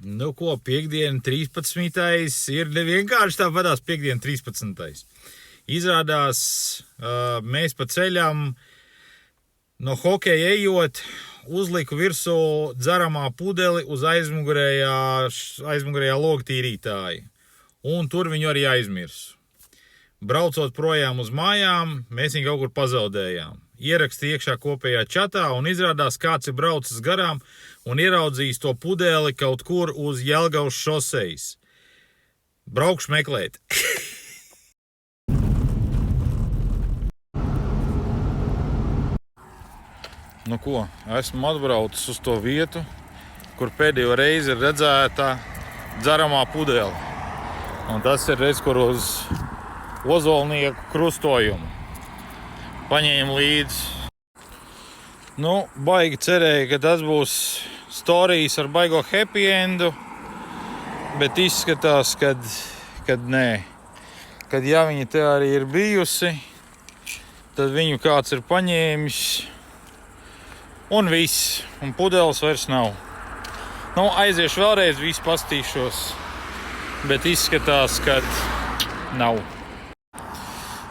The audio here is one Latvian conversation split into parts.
Nu ko, piekdiena 13. ir nevienkārši tāpatās piekdiena 13. Izrādās, mēs pa ceļam no hokeja ejot, uzliku virsū dzeramā pudeli uz aizmugurējā logtīrītāja. Un tur viņu arī aizmirsu. Braucot projām uz mājām, mēs viņu kaut kur pazaudējām. Ieraksti iekšā kopējā čatā un izrādās, kāds ir braucis garām un ieraudzījis to pudeli kaut kur uz Jelgavas šosejas. Braukšu meklēt. Nu ko, esmu atbraucis uz to vietu, kur pēdējo reizi ir redzēta dzeramā pudele. Un tas ir reiz, kur uz Ozolnieku krustojumu. Paņēmu līdzi. Nu, baigi cerēju, ka tas būs storijas ar baigo happy endu, bet izskatās, kad nē. Kad ja viņa te arī ir bijusi, tad viņu kāds ir paņēmis un viss, un pudeles vairs nav. Nu, aiziešu vēlreiz, visu pastīšos, bet izskatās, kad nav.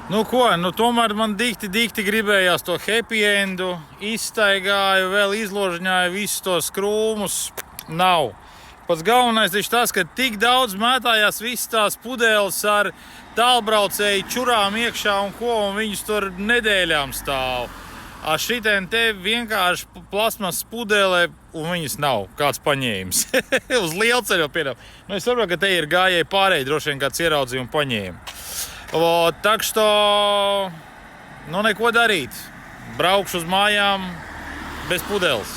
Nu ko, tomēr man dikti gribējās to happy endu, izstaigāju, vēl izložņāju visus tos krūmus, nav. Pats galvenais ir tas, ka tik daudz mētājās visas tās pudeles ar tālbraucēju čurām iekšā un viņus tur nedēļām stāv. Šitien te vienkārši plasmas pudele un viņas nav, kāds paņēmis. Uz lielceļu piedāvā. Nu, es saprotu, ka te ir gājēji pārēji, droši vien kāds ieraudzīja un paņēma. Tak što, neko darīt. Braukšu uz mājām bez pudeles.